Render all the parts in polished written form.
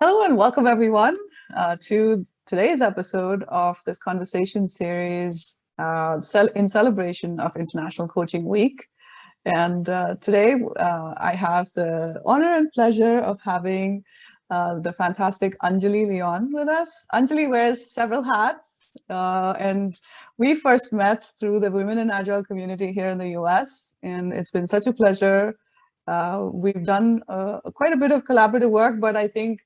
Hello and welcome everyone to today's episode of this conversation series in celebration of International Coaching Week. And today I have the honor and pleasure of having the fantastic Anjali Leon with us. Anjali wears several hats and we first met through the Women in Agile community here in the US, and it's been such a pleasure. We've done quite a bit of collaborative work, but I think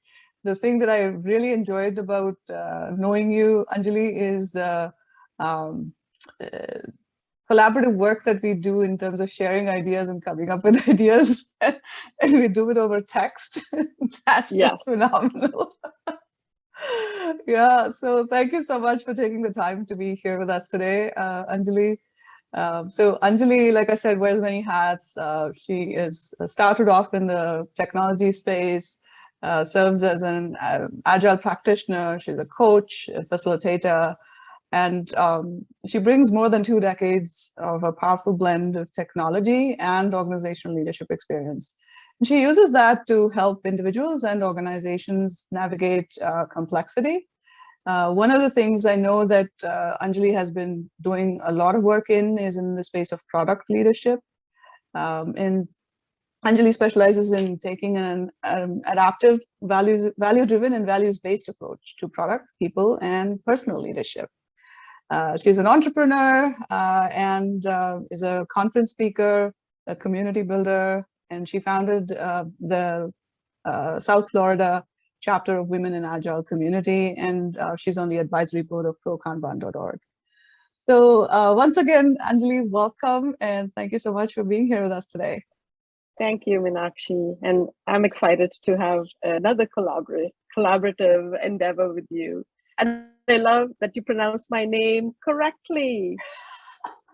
the thing that I really enjoyed about knowing you, Anjali, is the um, uh, collaborative work that we do in terms of sharing ideas and coming up with ideas. And we do it over text. That's just Yes. phenomenal. Yeah, so thank you so much for taking the time to be here with us today, Anjali. So Anjali, like I said, wears many hats. She is started off in the technology space, serves as an agile practitioner. She's a coach, a facilitator, and she brings more than 2 decades of a powerful blend of technology and organizational leadership experience. And she uses that to help individuals and organizations navigate complexity. One of the things I know that Anjali has been doing a lot of work in is in the space of product leadership. And Anjali specializes in taking an adaptive, value-driven and values-based approach to product, people, and personal leadership. She's an entrepreneur and is a conference speaker, a community builder, and she founded the South Florida chapter of Women in Agile community, and she's on the advisory board of prokanban.org. So once again, Anjali, welcome, and thank you so much for being here with us today. Thank you, Meenakshi. And I'm excited to have another collaborative endeavor with you. And I love that you pronounce my name correctly.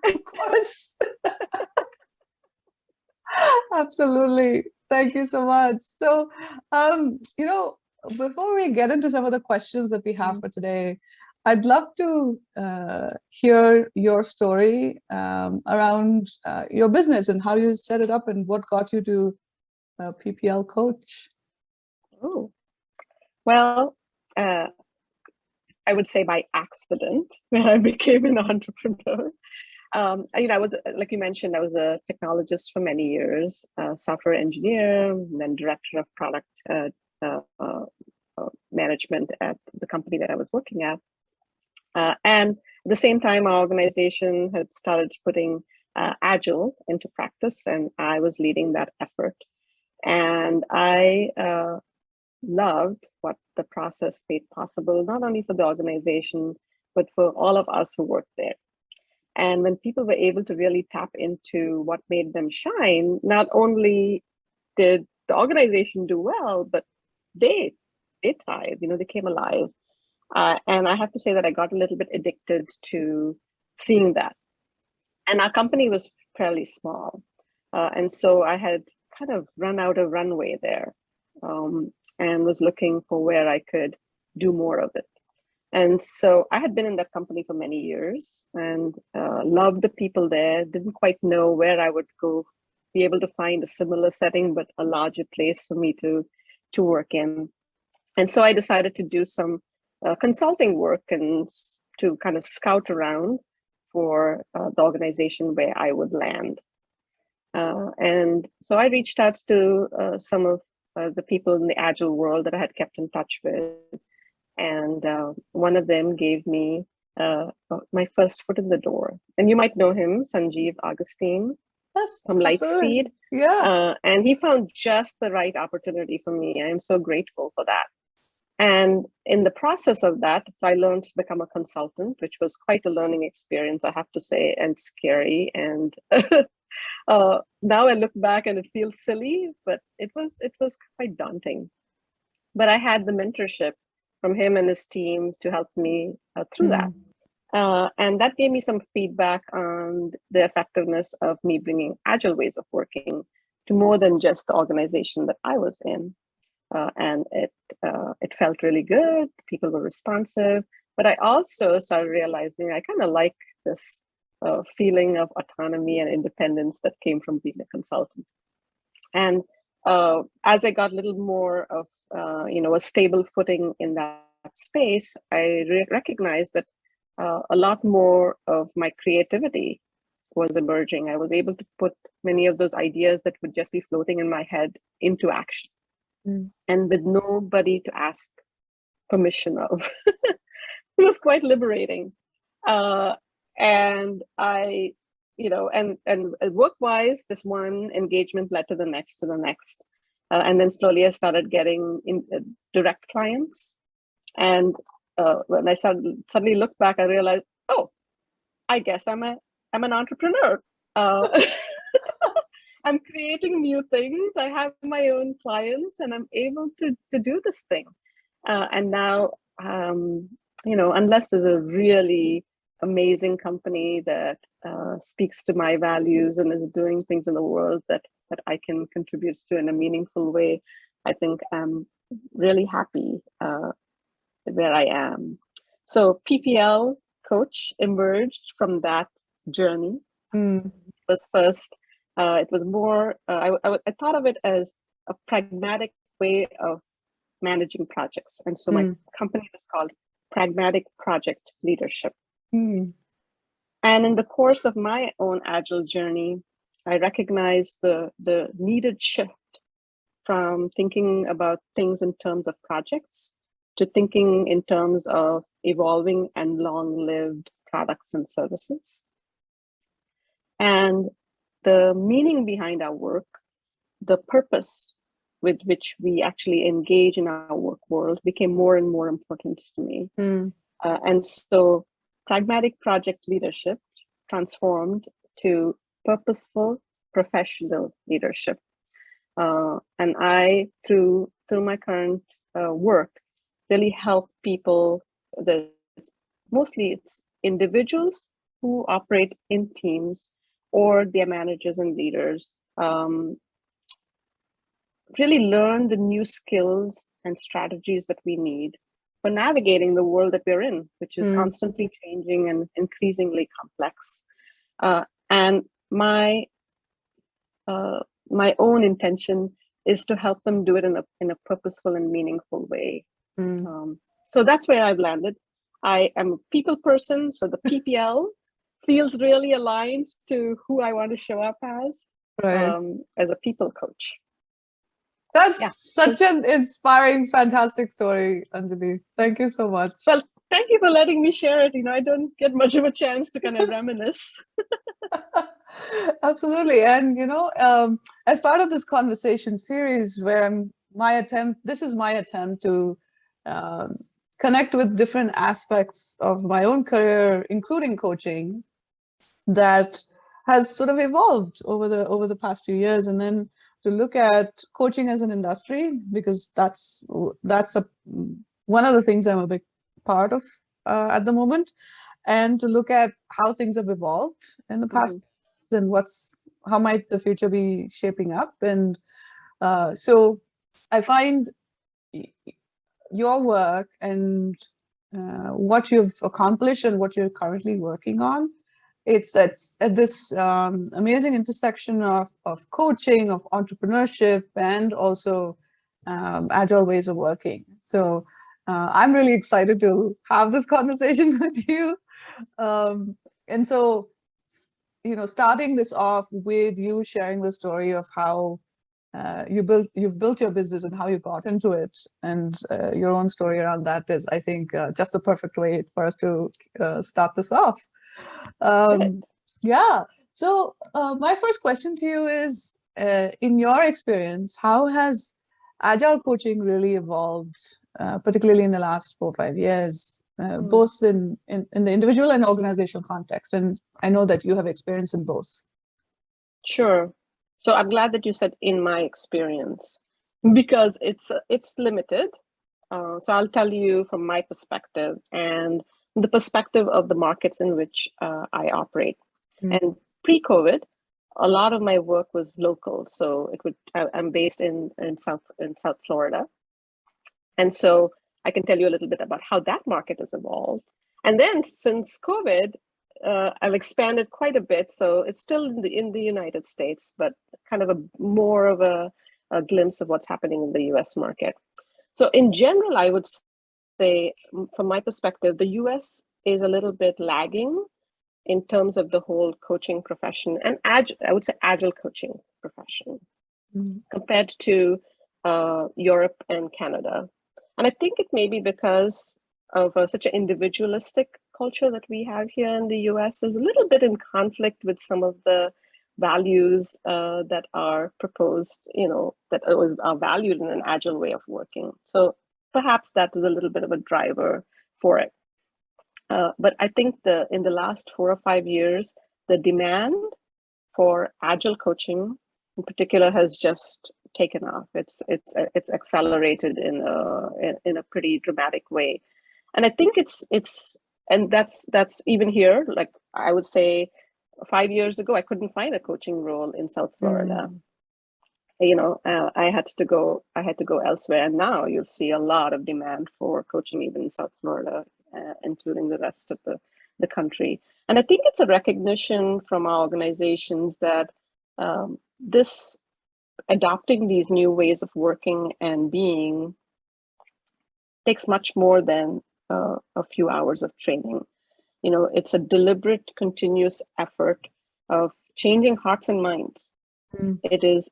Of course. Absolutely. Thank you so much. So, before we get into some of the questions that we have for today, I'd love to hear your story around your business and how you set it up and what got you to PPL coach. Oh, well, I would say by accident when I became an entrepreneur. I was, like you mentioned, I was a technologist for many years, software engineer, and then director of product management at the company that I was working at. And at the same time, our organization had started putting Agile into practice, and I was leading that effort. And I loved what the process made possible, not only for the organization, but for all of us who worked there. And when people were able to really tap into what made them shine, not only did the organization do well, but they thrived, they came alive. And I have to say that I got a little bit addicted to seeing that. And our company was fairly small. And so I had kind of run out of runway there and was looking for where I could do more of it. And so I had been in that company for many years and loved the people there, didn't quite know where I would go, be able to find a similar setting, but a larger place for me to work in. And so I decided to do some consulting work and to kind of scout around for the organization where I would land. And so I reached out to some of the people in the Agile world that I had kept in touch with. And one of them gave me my first foot in the door. And you might know him, Sanjeev Augustine, Yes, from Lightspeed. Yeah. And he found just the right opportunity for me. I'm so grateful for that. And in the process of that, so I learned to become a consultant, which was quite a learning experience, I have to say, and scary. And now I look back and it feels silly, but it was quite daunting. But I had the mentorship from him and his team to help me through that. And that gave me some feedback on the effectiveness of me bringing agile ways of working to more than just the organization that I was in. And it felt really good. People were responsive. But I also started realizing I kind of like this feeling of autonomy and independence that came from being a consultant. And as I got a little more of a stable footing in that space, I recognized that a lot more of my creativity was emerging. I was able to put many of those ideas that would just be floating in my head into action, and with nobody to ask permission of. It was quite liberating. And I, and work-wise, just one engagement led to the next, and then slowly I started getting in direct clients. And when I suddenly looked back, I realized, oh, I guess I'm an entrepreneur. I'm creating new things. I have my own clients, and I'm able to do this thing. And now, unless there's a really amazing company that speaks to my values and is doing things in the world that I can contribute to in a meaningful way, I think I'm really happy where I am. So PPL coach emerged from that journey. It was first, it was more, I thought of it as a pragmatic way of managing projects. And so my company was called Pragmatic Project Leadership. And in the course of my own Agile journey, I recognized the needed shift from thinking about things in terms of projects to thinking in terms of evolving and long-lived products and services. And the meaning behind our work, the purpose with which we actually engage in our work world became more and more important to me. And so pragmatic project leadership transformed to purposeful professional leadership. And I, through my current work, really help people, mostly it's individuals who operate in teams or their managers and leaders, really learn the new skills and strategies that we need for navigating the world that we're in, which is constantly changing and increasingly complex. And my own intention is to help them do it in a purposeful and meaningful way. So that's where I've landed. I am a people person, so the PPL feels really aligned to who I want to show up as a people coach. That's such an inspiring, fantastic story, Anjali. Thank you so much. Well, thank you for letting me share it. I don't get much of a chance to kind of reminisce. Absolutely. And, as part of this conversation series where this is my attempt to connect with different aspects of my own career, including coaching, that has sort of evolved over the past few years, and then to look at coaching as an industry, because that's one of the things I'm a big part of at the moment, and to look at how things have evolved in the past and how might the future be shaping up. And so I find your work and what you've accomplished and what you're currently working on, it's at this amazing intersection of coaching, of entrepreneurship, and also agile ways of working. So I'm really excited to have this conversation with you. And so, starting this off with you sharing the story of how you've built your business and how you got into it, and your own story around that is, I think, just the perfect way for us to start this off. Yeah. So my first question to you is, in your experience, how has Agile coaching really evolved, particularly in the last 4 or 5 years, both in the individual and organizational context? And I know that you have experience in both. Sure. So I'm glad that you said "in my experience," because it's limited. So I'll tell you from my perspective and the perspective of the markets in which I operate. And pre-COVID, a lot of my work was local. So I'm based in South Florida, and so I can tell you a little bit about how that market has evolved. And then since COVID, I've expanded quite a bit. So it's still in the United States, but kind of more of a glimpse of what's happening in the US market. So in general, I would say, from my perspective, the US is a little bit lagging in terms of the whole coaching profession and I would say agile coaching profession compared to Europe and Canada. And I think it may be because of such an individualistic culture that we have here in the US is a little bit in conflict with some of the values that are proposed, that are valued in an agile way of working. So perhaps that is a little bit of a driver for it. But I think in the last 4 or 5 years, the demand for agile coaching in particular has just taken off. It's accelerated in a pretty dramatic way. And I think and that's even here, like I would say 5 years ago, I couldn't find a coaching role in South Florida. I had to go elsewhere. And now you'll see a lot of demand for coaching even in South Florida, including the rest of the country. And I think it's a recognition from our organizations that this adopting these new ways of working and being takes much more than a few hours of training. It's a deliberate, continuous effort of changing hearts and minds. It is,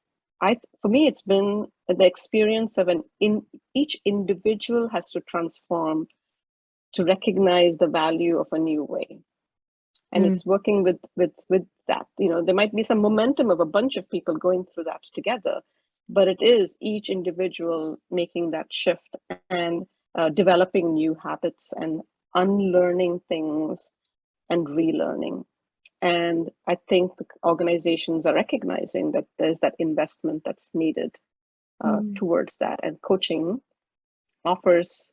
for me, it's been the experience of each individual has to transform to recognize the value of a new way. And it's working with that. There might be some momentum of a bunch of people going through that together, but it is each individual making that shift and developing new habits and unlearning things and relearning. And I think the organizations are recognizing that there's that investment that's needed towards that. And coaching offers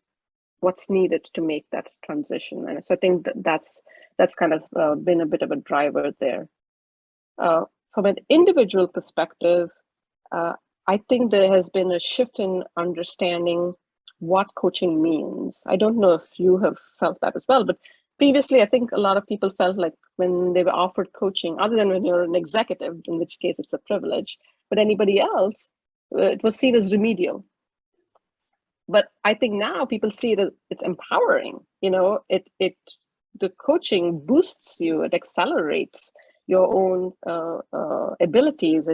what's needed to make that transition. And so I think that's kind of been a bit of a driver there. From an individual perspective, I think there has been a shift in understanding what coaching means. I don't know if you have felt that as well, but previously, I think a lot of people felt like when they were offered coaching, other than when you're an executive, in which case it's a privilege, but anybody else, it was seen as remedial. But I think now people see it as it's empowering. The coaching boosts you, it accelerates your own abilities.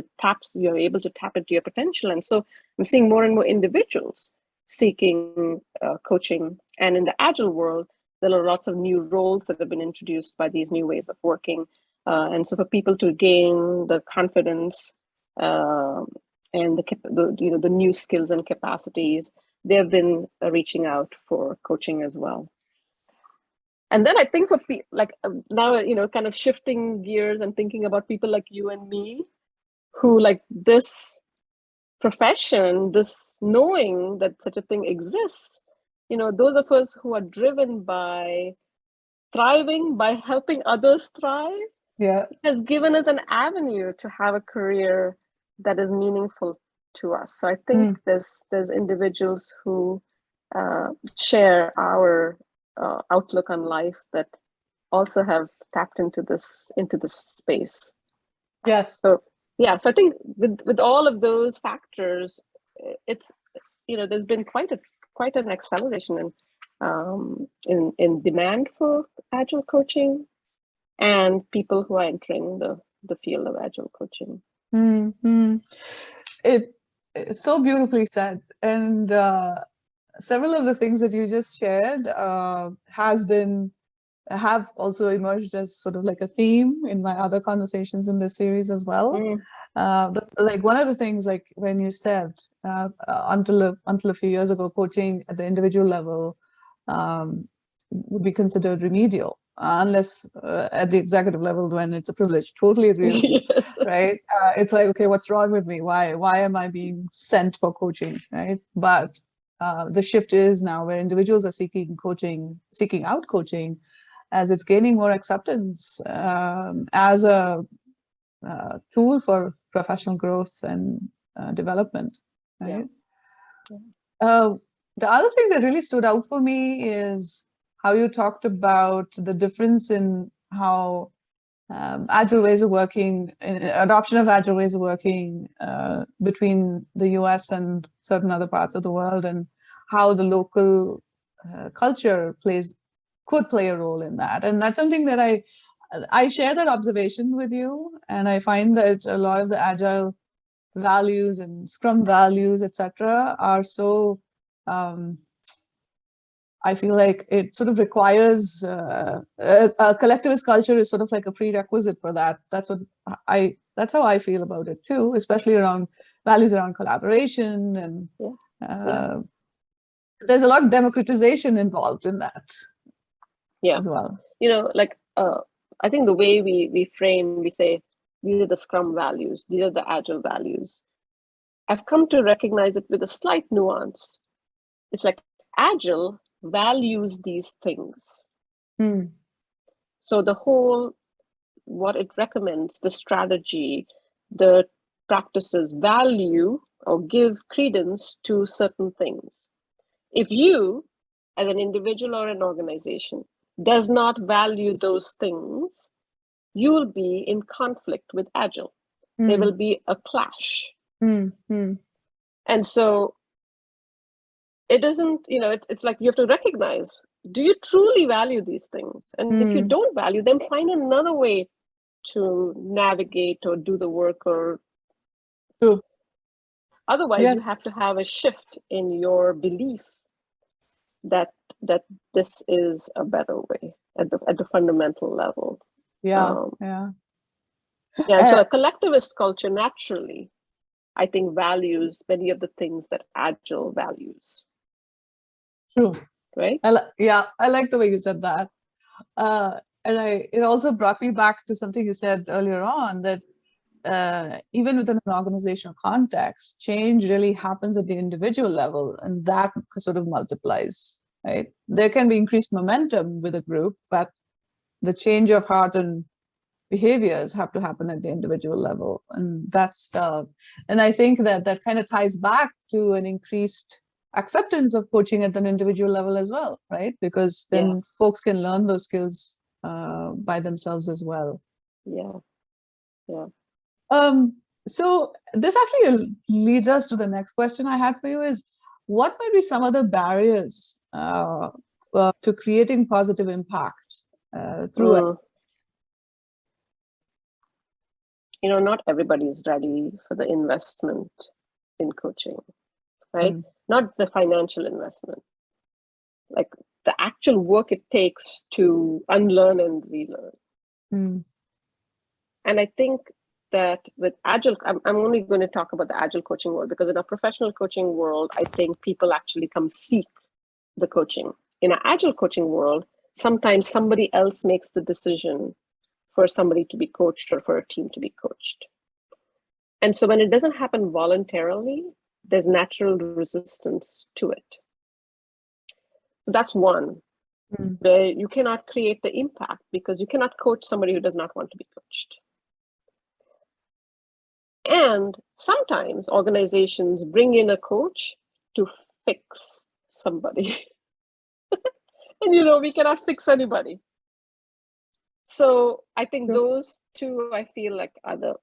You're able to tap into your potential. And so I'm seeing more and more individuals seeking coaching. And in the agile world, there are lots of new roles that have been introduced by these new ways of working. And so for people to gain the confidence and the new skills and capacities, they've been reaching out for coaching as well. And then I think for now, kind of shifting gears and thinking about people like you and me, who like this profession, this knowing that such a thing exists, those of us who are driven by thriving, by helping others thrive, has given us an avenue to have a career that is meaningful to us. So I think there's individuals who share our outlook on life that also have tapped into this space. Yes. So yeah, so I think with all of those factors, it's there's been quite an acceleration in demand for agile coaching and people who are entering the field of agile coaching. It's so beautifully said, and several of the things that you just shared have also emerged as sort of like a theme in my other conversations in this series as well. One of the things, like when you said until a few years ago, coaching at the individual level would be considered remedial, unless at the executive level when it's a privilege. Totally agree with you. Yes. Right? It's like, okay, what's wrong with me? Why am I being sent for coaching? Right? But the shift is now where individuals are seeking out coaching, as it's gaining more acceptance as a tool for professional growth and development. Right? Yeah. The other thing that really stood out for me is how you talked about the difference in how agile ways of working, adoption of agile ways of working between the US and certain other parts of the world, and how the local culture could play a role in that. And that's something that I share that observation with you. And I find that a lot of the agile values and Scrum values, etc., are so, I feel like it sort of requires a collectivist culture is sort of like a prerequisite for that. That's how I feel about it too, especially around values around collaboration and there's a lot of democratization involved in that as well. You know, like I think the way we frame, we say, these are the Scrum values, these are the Agile values. I've come to recognize it with a slight nuance. It's like Agile values these things. So the whole, what it recommends, the strategy, the practices value or give credence to certain things. If you, as an individual or an organization, does not value those things, you will be in conflict with Agile. There will be a clash. And so it doesn't, you know, it's like you have to recognize, do you truly value these things? And if you don't value them, find another way to navigate or do the work, or otherwise you have to have a shift in your belief that this is a better way at the fundamental level. And so a collectivist culture naturally, I think, values many of the things that Agile values. True. Right? I like the way you said that. And it also brought me back to something you said earlier on, that even within an organizational context, change really happens at the individual level, and that sort of multiplies, right? There can be increased momentum with a group, but the change of heart and behaviors have to happen at the individual level. And that's, and I think that kind of ties back to an increased acceptance of coaching at an individual level as well, right? Because then folks can learn those skills by themselves as well. So this actually leads us to the next question I had for you is, what might be some other barriers to creating positive impact through it? You know, not everybody is ready for the investment in coaching, right? Not the financial investment, like the actual work it takes to unlearn and relearn. And I think that with Agile, I'm only going to talk about the Agile coaching world, because in a professional coaching world, I think people actually come seek the coaching. In an Agile coaching world, sometimes somebody else makes the decision for somebody to be coached or for a team to be coached. And so when it doesn't happen voluntarily, there's natural resistance to it. So that's one, where you cannot create the impact because you cannot coach somebody who does not want to be coached. And sometimes organizations bring in a coach to fix somebody. And you know, we cannot fix anybody. So I think those two, I feel like, are the,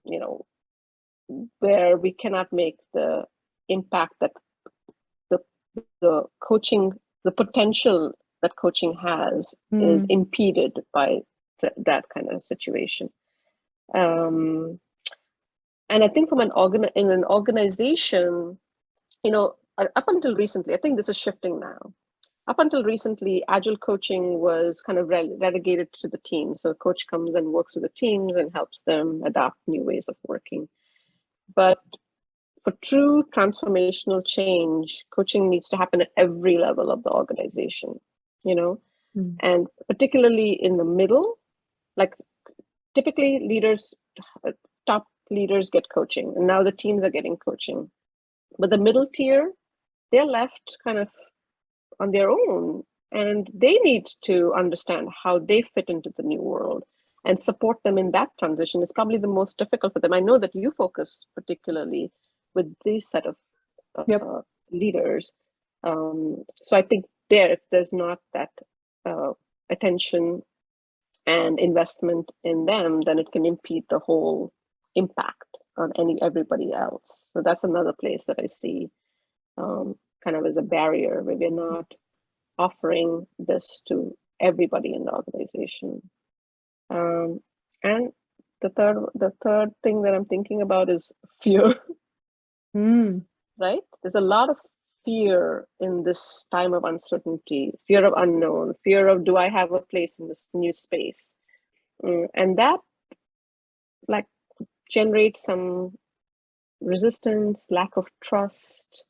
you know, where we cannot make the impact that the coaching, the potential that coaching has is impeded by that kind of situation. And I think from in an organization, you know, up until recently, I think this is shifting now. Up until recently, Agile coaching was kind of relegated to the team. So a coach comes and works with the teams and helps them adopt new ways of working. But for true transformational change, coaching needs to happen at every level of the organization, you know, and particularly in the middle. Like typically leaders, top leaders get coaching, and now the teams are getting coaching. But the middle tier, they're left kind of on their own, and they need to understand how they fit into the new world and support them in that transition. Is probably the most difficult for them. I know that you focus particularly with this set of leaders. So I think if there's not that attention and investment in them, then it can impede the whole impact on everybody else. So that's another place that I see kind of is a barrier where we're not offering this to everybody in the organization. And the third thing that I'm thinking about is fear. Right? There's a lot of fear in this time of uncertainty, fear of unknown, fear of, do I have a place in this new space? And that like generates some resistance, lack of trust.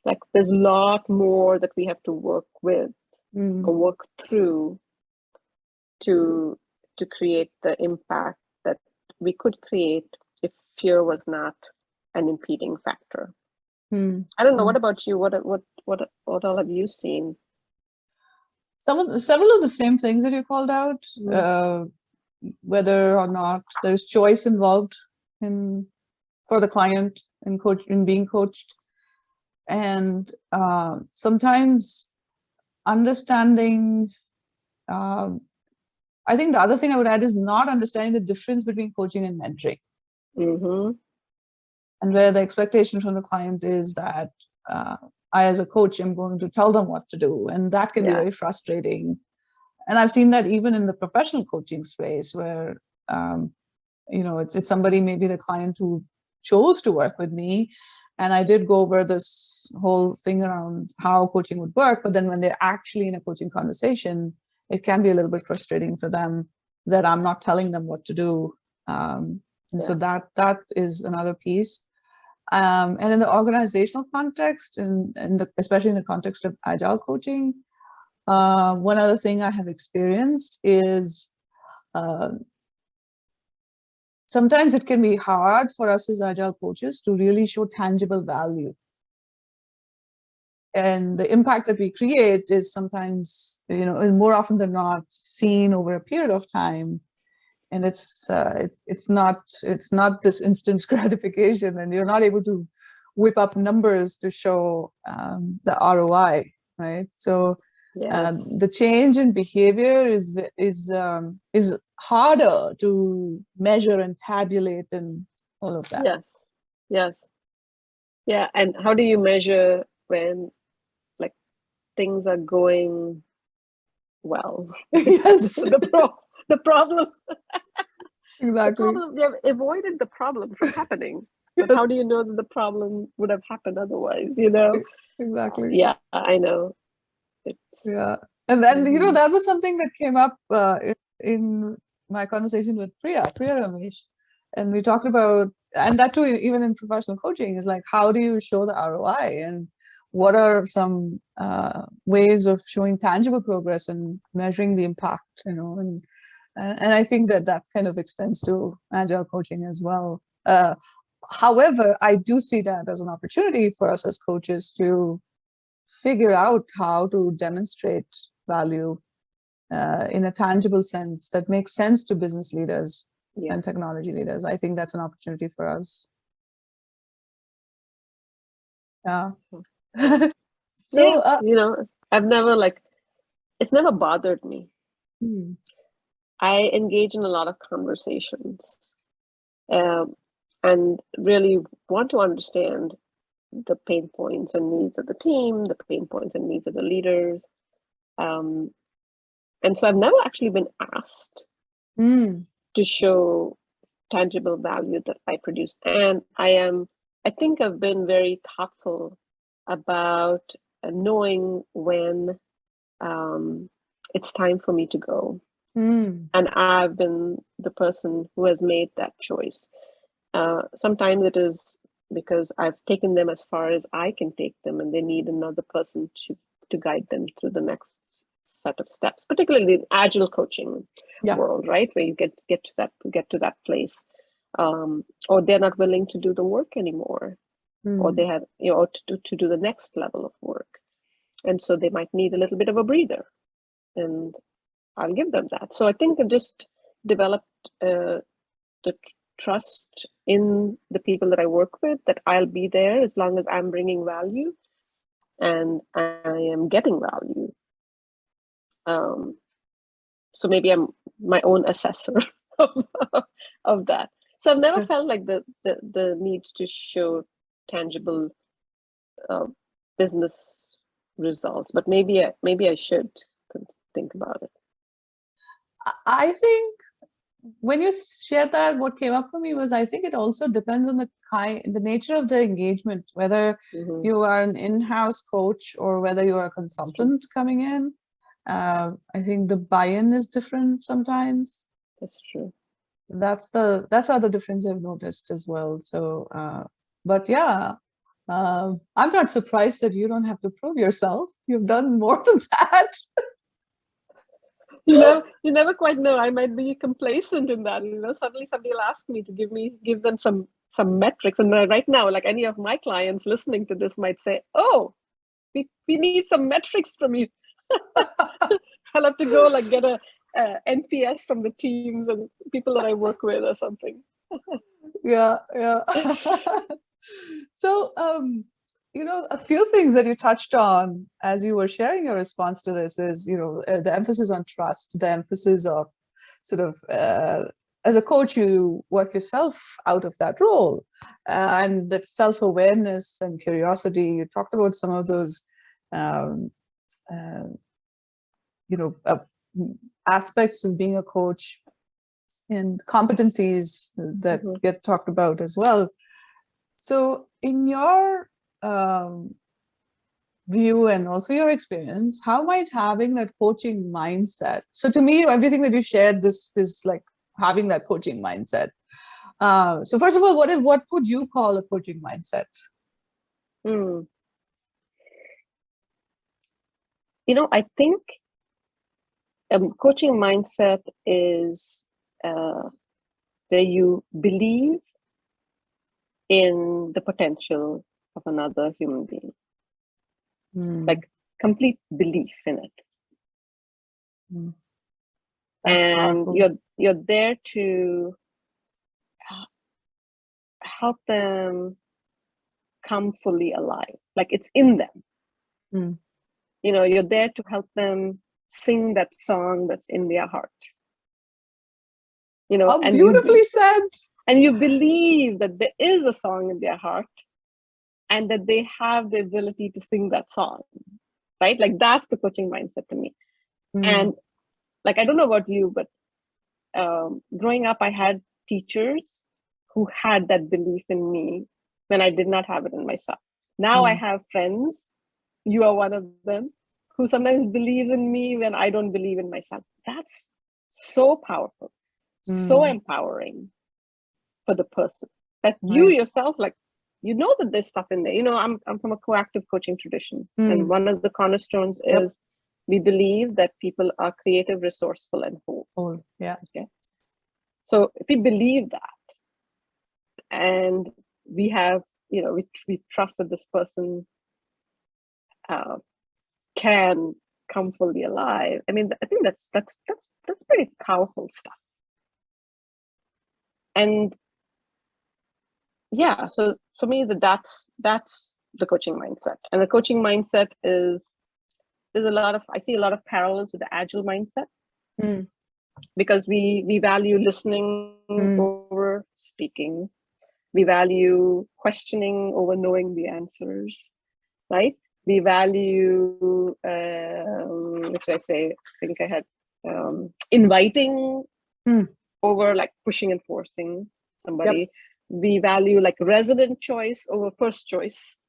Like there's a lot more that we have to work with or work through to create the impact that we could create if fear was not an impeding factor. I don't know. What about you? What all have you seen? Several of the same things that you called out, whether or not there's choice involved for the client in being coached, and sometimes understanding. I think the other thing I would add is not understanding the difference between coaching and mentoring. And where the expectation from the client is that I, as a coach, am going to tell them what to do. And that can be very frustrating. And I've seen that even in the professional coaching space where, it's somebody, maybe the client who chose to work with me. And I did go over this whole thing around how coaching would work. But then when they're actually in a coaching conversation, it can be a little bit frustrating for them that I'm not telling them what to do. So that is another piece. And in the organizational context, especially in the context of agile coaching, one other thing I have experienced is sometimes it can be hard for us as agile coaches to really show tangible value. And the impact that we create is sometimes, is more often than not seen over a period of time. And it's not this instant gratification, and you're not able to whip up numbers to show the ROI, right? So the change in behavior is harder to measure and tabulate and all of that. Yeah. And how do you measure when like things are going well? Yes. The problem. Exactly. The problem, you have avoided the problem from happening. But how do you know that the problem would have happened otherwise? Exactly. Yeah, I know. And then that was something that came up in my conversation with Priya Ramesh, and we talked about, and that too, even in professional coaching, is like, how do you show the ROI, and what are some ways of showing tangible progress and measuring the impact, and I think that kind of extends to agile coaching as well. However, I do see that as an opportunity for us as coaches to figure out how to demonstrate value in a tangible sense that makes sense to business leaders and technology leaders. I think that's an opportunity for us. Yeah. So, I've never it's never bothered me. I engage in a lot of conversations and really want to understand the pain points and needs of the team, the pain points and needs of the leaders. And so I've never actually been asked to show tangible value that I produce. And I think I've been very thoughtful about knowing when it's time for me to go. And I've been the person who has made that choice. Sometimes it is because I've taken them as far as I can take them, and they need another person to guide them through the next set of steps, particularly in agile coaching world, right? Where you get to that place, or they're not willing to do the work anymore, or they have, to do the next level of work. And so they might need a little bit of a breather, and I'll give them that. So I think I've just developed the trust in the people that I work with, that I'll be there as long as I'm bringing value and I am getting value. So maybe I'm my own assessor of that. So I've never felt like the need to show tangible business results, but maybe I should think about it. I think when you shared that, what came up for me was, I think it also depends on the nature of the engagement, whether you are an in-house coach or whether you are a consultant coming in. I think the buy-in is different sometimes. That's true. That's the other difference I've noticed as well. So, but yeah, I'm not surprised that you don't have to prove yourself. You've done more than that. You never quite know. I might be complacent in that. Suddenly somebody will ask me to give them some metrics, and right now, like any of my clients listening to this might say, "Oh, we need some metrics from you." I'll have to go like get a NPS from the teams and people that I work with or something. Yeah. So, a few things that you touched on as you were sharing your response to this is, the emphasis on trust, the emphasis of sort of, as a coach, you work yourself out of that role, and that self-awareness and curiosity. You talked about some of those, aspects of being a coach and competencies that get talked about as well. So in your view and also your experience, how might having that coaching mindset? So to me, everything that you shared, this is like having that coaching mindset. So first of all, what would you call a coaching mindset? I think coaching mindset is where you believe in the potential of another human being, like complete belief in it. And powerful. You're there to help them come fully alive, like it's in them. You're there to help them sing that song that's in their heart. How beautifully said. And you believe that there is a song in their heart and that they have the ability to sing that song, right? Like that's the coaching mindset to me. And like, I don't know about you, but growing up, I had teachers who had that belief in me when I did not have it in myself. Now I have friends, you are one of them, who sometimes believes in me when I don't believe in myself. That's so powerful, so empowering for the person that you yourself, like, that there's stuff in there. I'm from a proactive coaching tradition. And one of the cornerstones is we believe that people are creative, resourceful, and whole. Yeah. Okay. So if we believe that, and we have, we trust that this person can come fully alive. I mean, I think that's pretty powerful stuff. And yeah, so for me, that's the coaching mindset. And the coaching mindset is I see a lot of parallels with the agile mindset. Because we value listening over speaking. We value questioning over knowing the answers, right? We value, what should I say? I think I had inviting over like pushing and forcing somebody. Yep. We value like resident choice over first choice.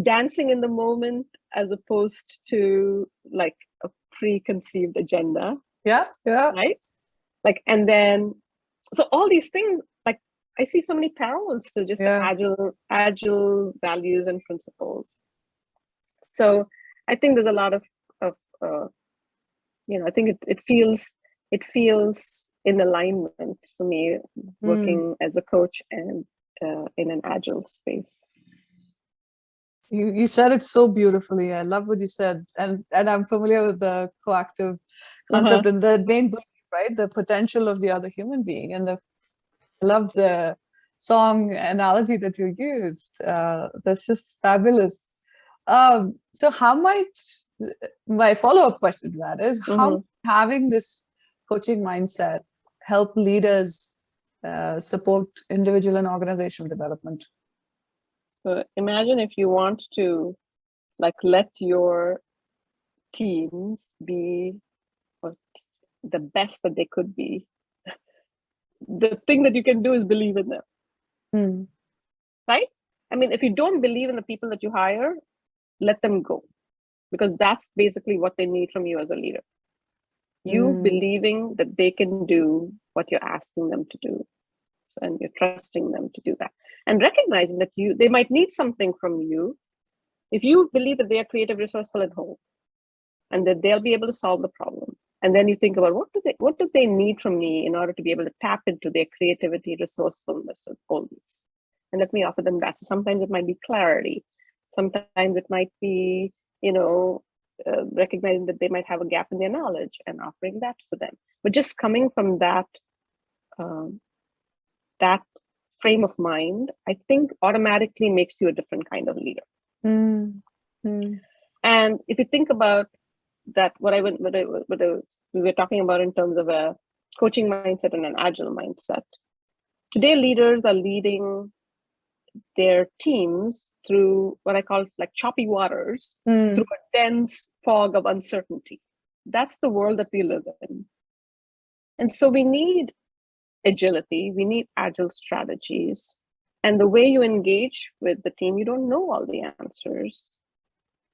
Dancing in the moment as opposed to like a preconceived agenda. Yeah. Right? Like, and then, so all these things, like, I see so many parallels to just the agile values and principles. So I think there's a lot of I think it feels in alignment for me working as a coach and in an agile space. You said it so beautifully. I love what you said, and I'm familiar with the coactive concept and the main belief, right? The potential of the other human being, and I love the song analogy that you used. That's just fabulous. So how might, my follow-up question to that is, how having this coaching mindset help leaders support individual and organizational development? So imagine if you want to like let your teams be the best that they could be. The thing that you can do is believe in them, right? I mean, if you don't believe in the people that you hire, let them go, because that's basically what they need from you as a leader. You believing that they can do what you're asking them to do, and you're trusting them to do that, and recognizing that they might need something from you. If you believe that they are creative, resourceful, and whole, and that they'll be able to solve the problem, and then you think about what do they need from me in order to be able to tap into their creativity, resourcefulness, and wholeness, and let me offer them that. So sometimes it might be clarity, sometimes it might be, recognizing that they might have a gap in their knowledge and offering that for them. But just coming from that that frame of mind, I think automatically makes you a different kind of leader. And if you think about that, we were talking about in terms of a coaching mindset and an agile mindset, today leaders are leading their teams through what I call like choppy waters, through a dense fog of uncertainty. That's the world that we live in. And so we need agility, we need agile strategies. And the way you engage with the team, you don't know all the answers.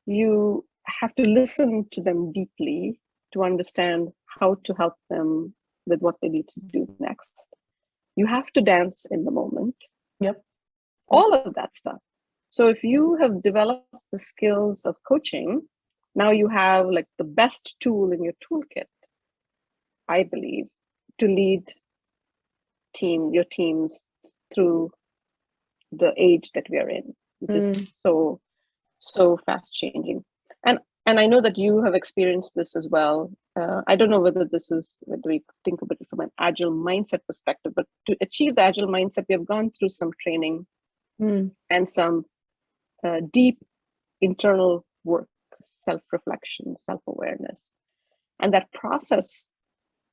You have to listen to them deeply to understand how to help them with what they need to do next. You have to dance in the moment. Yep. All of that stuff. So if you have developed the skills of coaching, now you have like the best tool in your toolkit, I believe, to lead your teams through the age that we are in, which is so fast changing. And I know that you have experienced this as well. I don't know whether we think about it from an agile mindset perspective, but to achieve the agile mindset, we have gone through some training and some deep internal work, self-reflection, self-awareness. And that process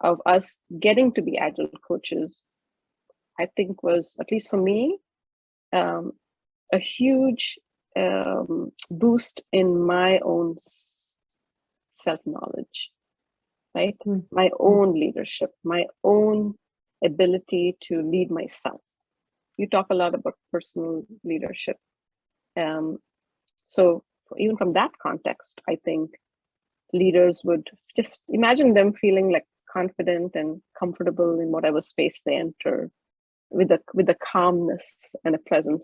of us getting to be agile coaches, I think was, at least for me, a huge boost in my own self-knowledge, right? My own leadership, my own ability to lead myself. You talk a lot about personal leadership. So even from that context, I think leaders would just imagine them feeling like confident and comfortable in whatever space they enter, with a calmness and a presence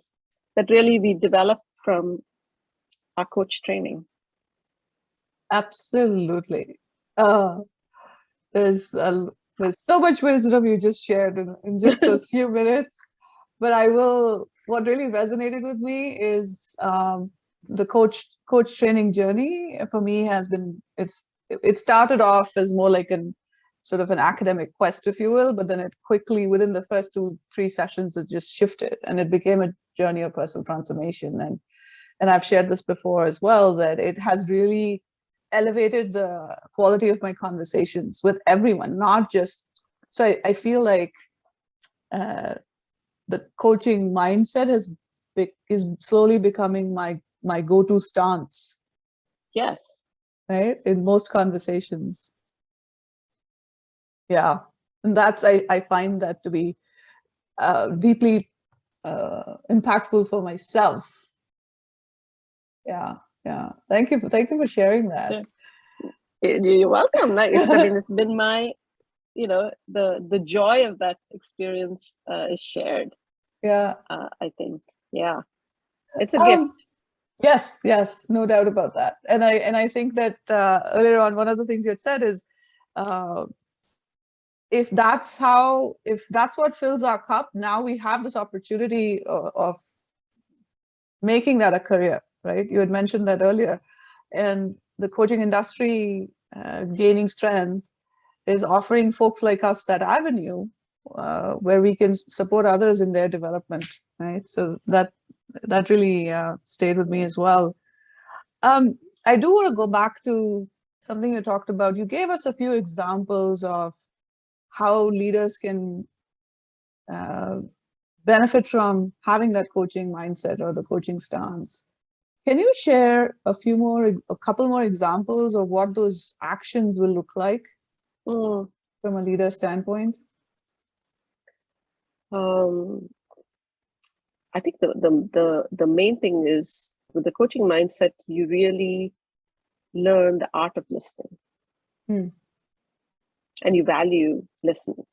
that really we develop from our coach training. Absolutely. There's so much wisdom you just shared in just those few minutes. But what really resonated with me is the coach training journey for me has been, it started off as more like sort of an academic quest, if you will, but then it quickly, within the first 2-3 sessions, it just shifted and it became a journey of personal transformation. And I've shared this before as well, that it has really elevated the quality of my conversations with everyone, not just, so I feel like the coaching mindset is slowly becoming my go-to stance. Yes. Right? In most conversations. Yeah. And I find that to be deeply impactful for myself. Yeah. Yeah. Thank you for sharing that. You're welcome. It's been my, the joy of that experience is shared. Yeah. I think. Yeah. It's a gift. Yes, no doubt about that. And I think that earlier on, one of the things you had said is, if that's what fills our cup, now we have this opportunity of making that a career, right? You had mentioned that earlier. And the coaching industry gaining strength is offering folks like us that avenue where we can support others in their development, right? So that really stayed with me as well. I do want to go back to something you talked about. You gave us a few examples of how leaders can benefit from having that coaching mindset or the coaching stance. Can you share a couple more examples of what those actions will look like Mm, from a leader standpoint? I think the main thing is with the coaching mindset, you really learn the art of listening, and you value listening.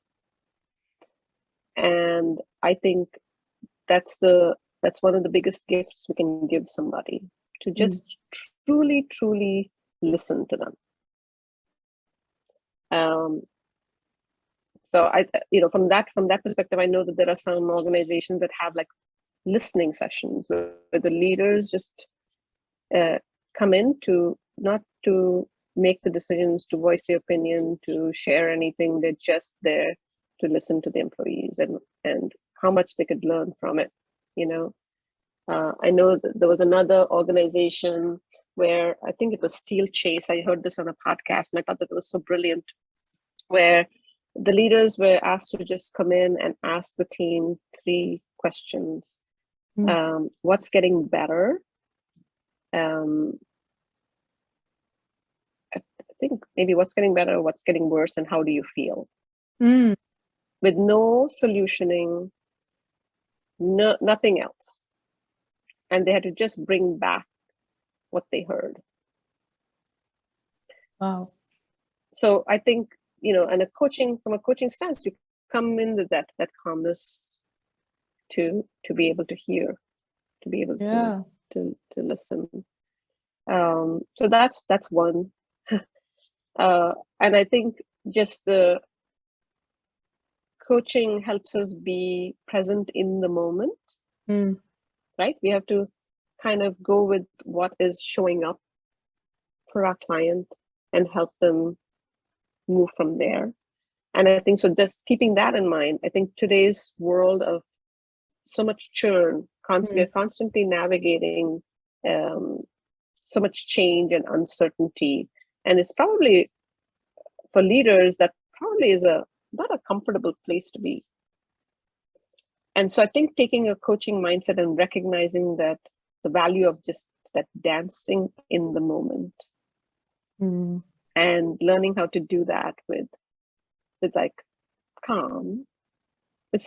And I think that's one of the biggest gifts we can give somebody, to just truly listen to them. So I, from that perspective, I know that there are some organizations that have like listening sessions where the leaders just come in to not to make the decisions, to voice their opinion, to share anything. They're just there to listen to the employees and how much they could learn from it. I know that there was another organization where I think it was Steel Chase. I heard this on a podcast and I thought that it was so brilliant, where the leaders were asked to just come in and ask the team 3 questions. What's getting better? I think maybe what's getting better, what's getting worse, and how do you feel? With no solutioning, nothing else. And they had to just bring back what they heard. Wow. So I think, and from a coaching stance, you come in with that calmness to be able to hear, to be able to listen. So that's one. And I think just the coaching helps us be present in the moment, right? We have to kind of go with what is showing up for our client and help them move from there. And I think so just keeping that in mind, I think today's world of so much churn, we're constantly navigating so much change and uncertainty. And it's probably, for leaders, that probably is not a comfortable place to be. And so I think taking a coaching mindset and recognizing that the value of just that dancing in the moment and learning how to do that with like calm,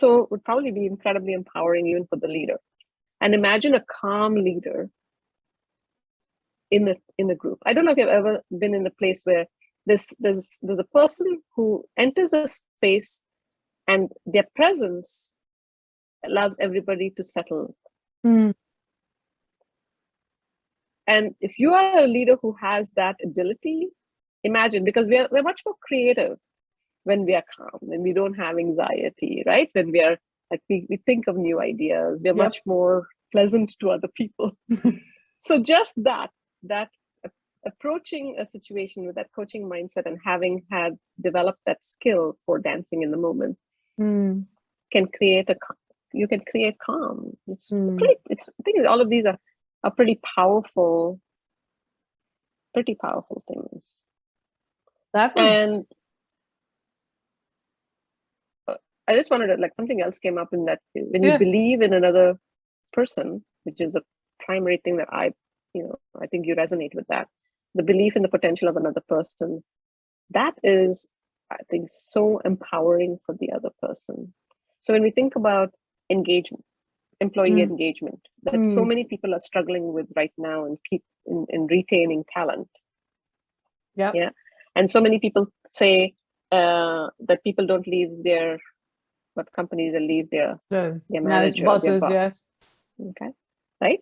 would probably be incredibly empowering even for the leader. And imagine a calm leader in a group. I don't know if you've ever been in a place where there's a person who enters a space and their presence allows everybody to settle. And if you are a leader who has that ability, imagine, because we're much more creative when we are calm, when we don't have anxiety, right? When we are like, we think of new ideas, we're much more pleasant to other people. So just that approaching a situation with that coaching mindset and having had developed that skill for dancing in the moment can create calm. I think all of these are pretty powerful things. And I just wanted to, like, something else came up in that when you believe in another person, which is the primary thing that I think you resonate with that, the belief in the potential of another person, that is, I think, so empowering for the other person. So when we think about engagement, employee engagement, that so many people are struggling with right now in retaining talent. Yeah. And so many people say that people don't leave companies that leave their manager, bosses, their boss. Okay. Right?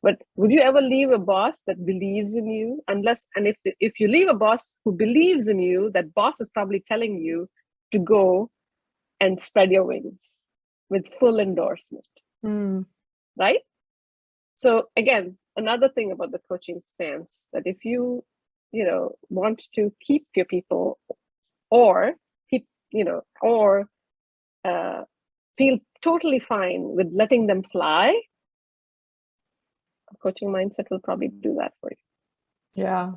But would you ever leave a boss that believes in you? If you leave a boss who believes in you, that boss is probably telling you to go and spread your wings with full endorsement. Right? So again, another thing about the coaching stance, that if you want to keep your people or feel totally fine with letting them fly, a coaching mindset will probably do that for you. Yeah.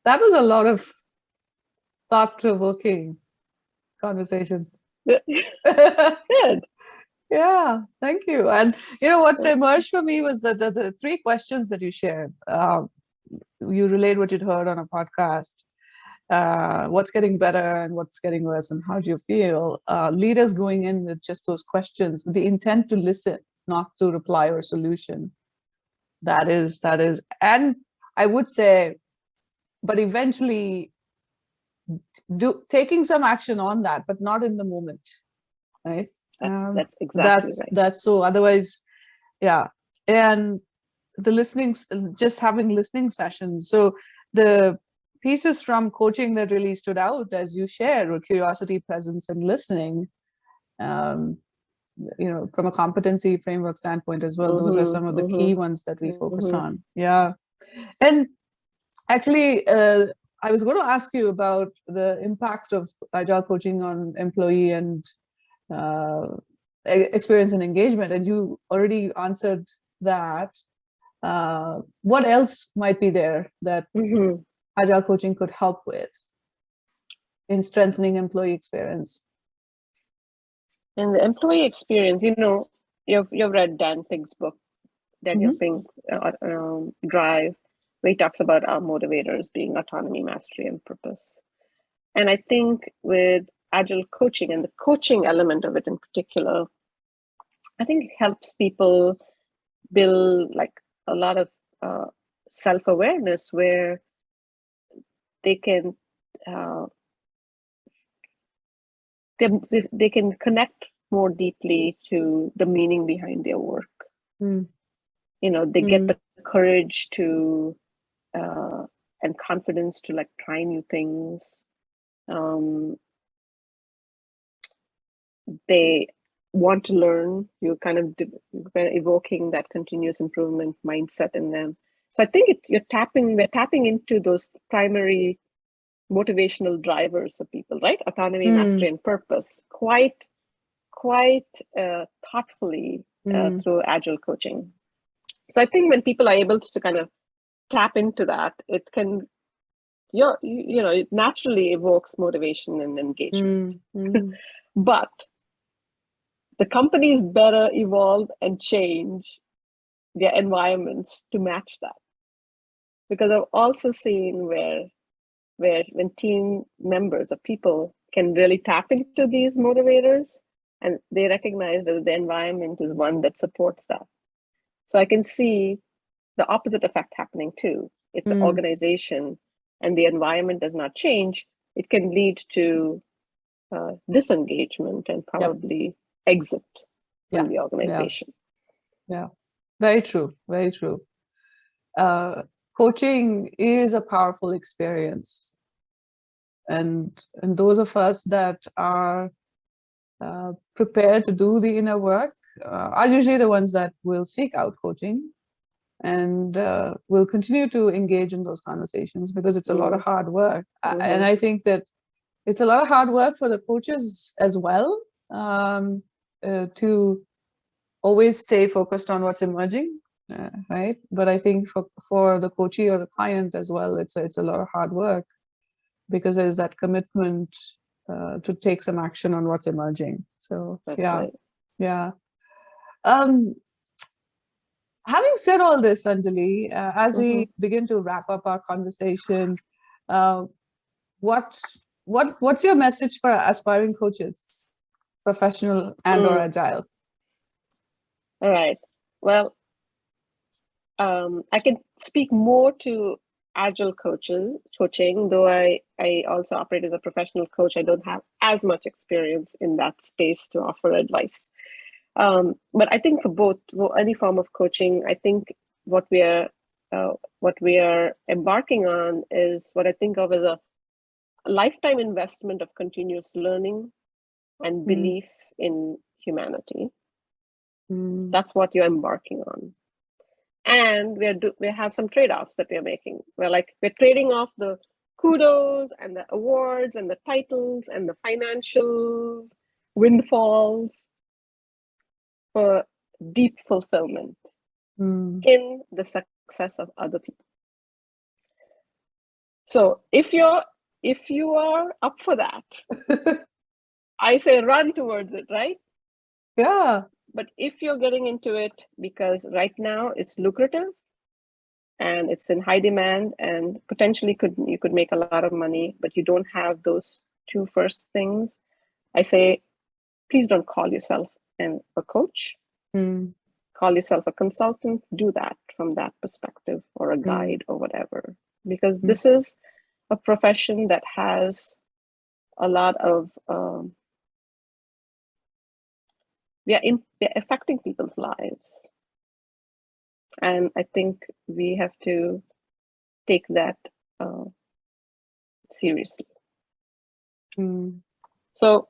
That was a lot of thought-provoking conversation. Good. Yeah, thank you. And what emerged for me was that the three questions that you shared. You relate what you'd heard on a podcast. What's getting better and what's getting worse, and how do you feel? Leaders going in with just those questions, with the intent to listen, not to reply or solution. That is, and I would say, but eventually taking some action on that, but not in the moment, right? That's exactly right. That's so. Otherwise, yeah. And the listening, just having listening sessions. So the pieces from coaching that really stood out, as you shared, were curiosity, presence, and listening. From a competency framework standpoint as well, those are some of the key ones that we focus on. Yeah. And actually, I was going to ask you about the impact of agile coaching on employee and experience and engagement, and you already answered that. What else might be there that agile coaching could help with in strengthening employee experience? And the employee experience, you've read Dan Pink's book, Daniel Pink, Drive, where he talks about our motivators being autonomy, mastery, and purpose. And I think with agile coaching and the coaching element of it in particular, I think it helps people build like a lot of self-awareness where they can they can connect more deeply to the meaning behind their work. They get the courage to and confidence to like try new things. They want to learn. You're kind of evoking that continuous improvement mindset in them. So I think we're tapping into those primary motivational drivers of people, right? Autonomy, mastery, and purpose, quite thoughtfully through agile coaching. So I think when people are able to kind of tap into that, it can, it naturally evokes motivation and engagement. But the companies better evolve and change their environments to match that. Because I've also seen where when team members or people can really tap into these motivators and they recognize that the environment is one that supports that. So I can see the opposite effect happening too. If the organization and the environment does not change, it can lead to disengagement and probably exit from the organization. Yeah, very true, very true. Coaching is a powerful experience. And those of us that are prepared to do the inner work are usually the ones that will seek out coaching and will continue to engage in those conversations, because it's a lot of hard work. And I think that it's a lot of hard work for the coaches as well, to always stay focused on what's emerging, right? But I think for the coachee or the client as well, it's a lot of hard work, because there's that commitment to take some action on what's emerging. So That's yeah, right. yeah. Having said all this, Anjali, as we begin to wrap up our conversation, what's your message for aspiring coaches, professional and or agile? All right. Well, I can speak more to agile coaching, though I also operate as a professional coach. I don't have as much experience in that space to offer advice. But I think for any form of coaching, I think what we are embarking on is what I think of as a lifetime investment of continuous learning and belief in humanity. That's what you're embarking on. And we have some trade-offs that we're making. We're trading off the kudos and the awards and the titles and the financial windfalls for deep fulfillment in the success of other people. So if you are up for that, I say run towards it, right? Yeah. But if you're getting into it because right now it's lucrative and it's in high demand and potentially you could make a lot of money, but you don't have those two first things, I say, please don't call yourself a coach. Call yourself a consultant. Do that from that perspective, or a guide or whatever, because this is a profession that has a lot of we are affecting people's lives, and I think we have to take that seriously. So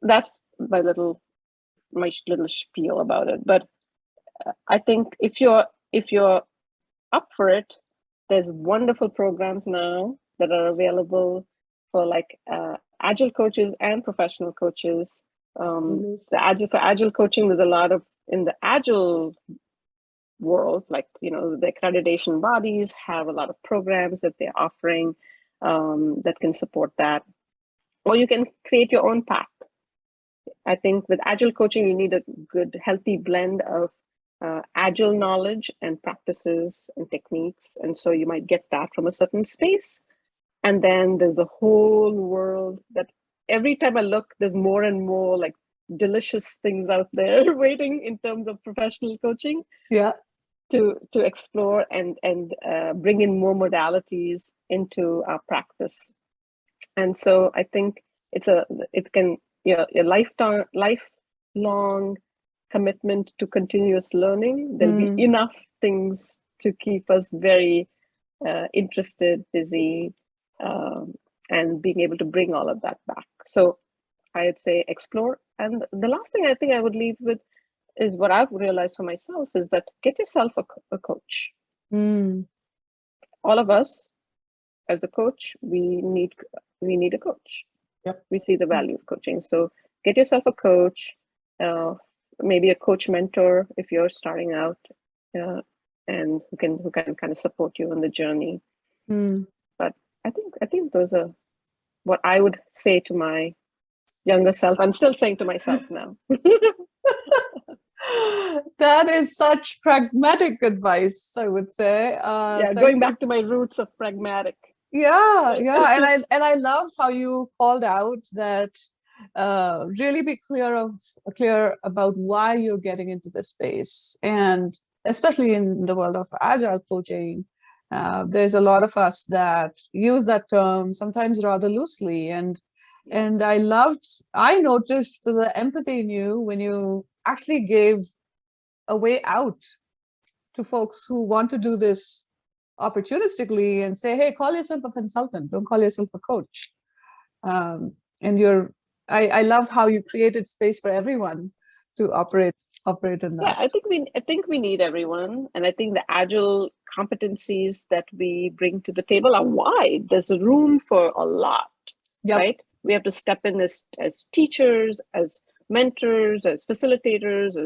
that's my little spiel about it. But I think if you're up for it, there's wonderful programs now that are available for like agile coaches and professional coaches. For agile coaching, there's a lot of, in the agile world, like, you know, the accreditation bodies have a lot of programs that they're offering that can support that, or you can create your own path. I think with agile coaching, you need a good, healthy blend of agile knowledge and practices and techniques. And so you might get that from a certain space. And then there's the whole world that every time I look, there's more and more like delicious things out there waiting in terms of professional coaching. Yeah. To explore and bring in more modalities into our practice. And so I think it can, you know, a lifelong commitment to continuous learning. There'll be enough things to keep us very interested, busy, and being able to bring all of that back. So I'd say explore. And the last thing I think I would leave with is what I've realized for myself is that get yourself a coach. All of us, as a coach, we need a coach. Yep. We see the value of coaching. So get yourself a coach, maybe a coach mentor if you're starting out, and who can kind of support you on the journey. But I think those are what I would say to my younger self. I'm still saying to myself now. That is such pragmatic advice, I would say. Yeah, going back to my roots of pragmatic. Yeah, yeah, and I loved how you called out that really be clear about why you're getting into this space, and especially in the world of agile coaching, there's a lot of us that use that term sometimes rather loosely, and I noticed the empathy in you when you actually gave a way out to folks who want to do this opportunistically and say, hey, call yourself a consultant, don't call yourself a coach. And I loved how you created space for everyone to operate in that. Yeah, I think we need everyone. And I think the agile competencies that we bring to the table are wide. There's room for a lot, right? We have to step in as teachers, as mentors, as facilitators,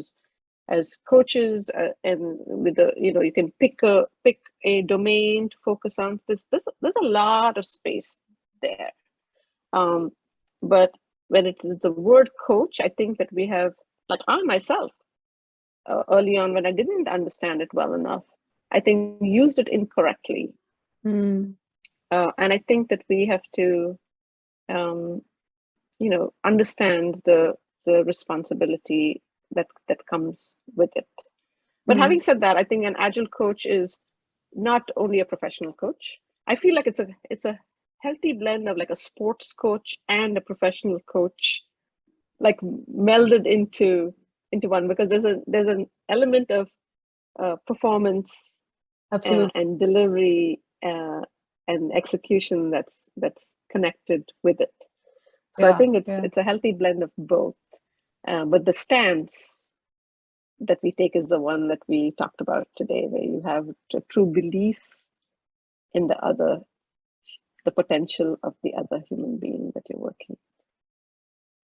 as coaches, and with the, you know, you can pick a domain to focus on. There's a lot of space there. But when it is the word coach, I think that we have, like I myself, early on when I didn't understand it well enough, I think used it incorrectly. And I think that we have to, you know, understand the responsibility that comes with it. But having said that, I think an agile coach is not only a professional coach. I feel like it's a healthy blend of like a sports coach and a professional coach, like melded into one, because there's an element of performance and delivery and execution that's connected with it. So I think it's a healthy blend of both. But the stance that we take is the one that we talked about today, where you have a true belief in the potential of the other human being that you're working with.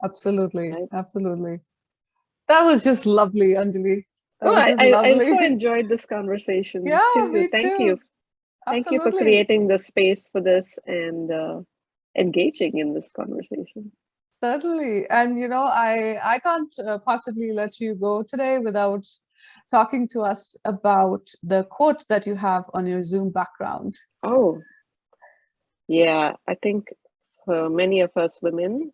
Absolutely, right? Absolutely. That was just lovely, Anjali. I so enjoyed this conversation. Yeah, too. me Thank too. you. Absolutely. Thank you for creating the space for this and engaging in this conversation. Certainly. And, I can't possibly let you go today without talking to us about the quote that you have on your Zoom background. Oh, yeah. I think for many of us women,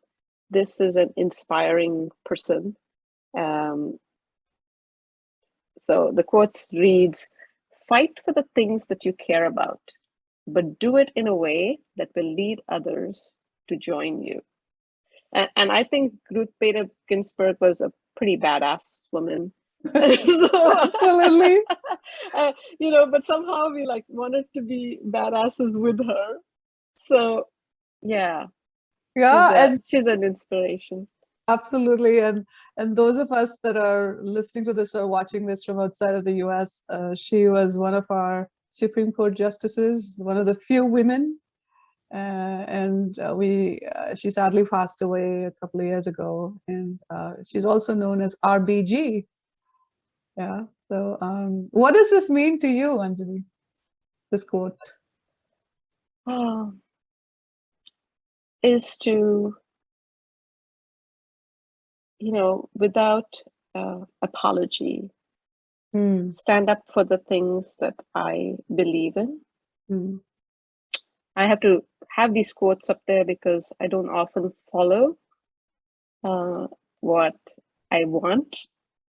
this is an inspiring person. So the quote reads, "Fight for the things that you care about, but do it in a way that will lead others to join you." And I think Ruth Bader Ginsburg was a pretty badass woman. Absolutely. But somehow we like wanted to be badasses with her. So yeah, she's an inspiration. Absolutely. And those of us that are listening to this or watching this from outside of the US, she was one of our Supreme Court justices, one of the few women. And she sadly passed away a couple of years ago. And she's also known as RBG. Yeah. So what does this mean to you, Anjali, this quote? Is to, without apology, stand up for the things that I believe in. I have to have these quotes up there because I don't often follow what I want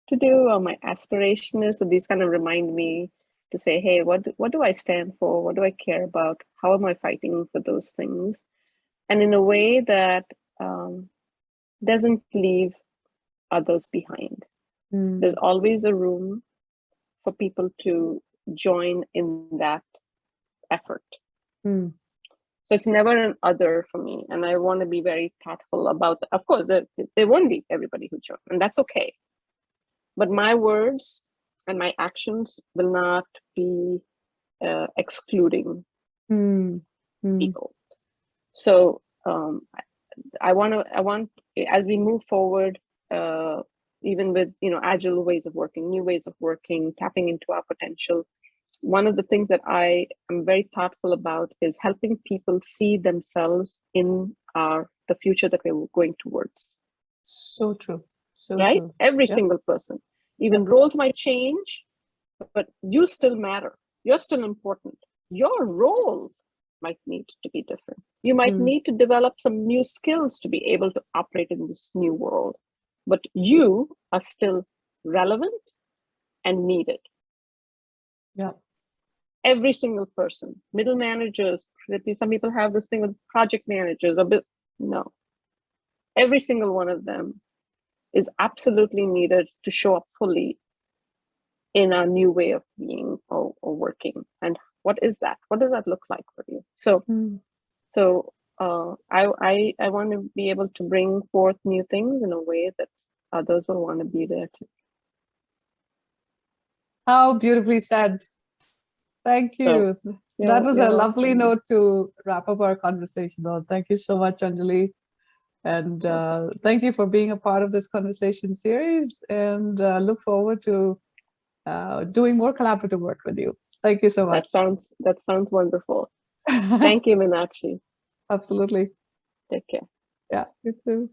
to do or my aspiration is. So these kind of remind me to say, hey, what do I stand for? What do I care about? How am I fighting for those things? And in a way that doesn't leave others behind. There's always a room for people to join in that effort. So it's never an other for me. And I want to be very thoughtful about, of course, there won't be everybody who joins, and that's okay. But my words and my actions will not be excluding people. So I want, as we move forward, even with, agile ways of working, new ways of working, tapping into our potential, one of the things that I am very thoughtful about is helping people see themselves in the future that we're going towards. So true. So right? true. Every single person. Even roles might change, but you still matter. You're still important. Your role might need to be different. You might need to develop some new skills to be able to operate in this new world, but you are still relevant and needed. Yeah. Every single person, middle managers, some people have this thing with project managers, no. Every single one of them is absolutely needed to show up fully in a new way of being or working. And what is that? What does that look like for you? So I want to be able to bring forth new things in a way that others will want to be there too. How beautifully said. Thank you. So, that was a lovely note to wrap up our conversation on. Thank you so much, Anjali. And thank you for being a part of this conversation series, and look forward to doing more collaborative work with you. Thank you so much. That sounds wonderful. Thank you, Meenakshi. Absolutely. Take care. Yeah, you too.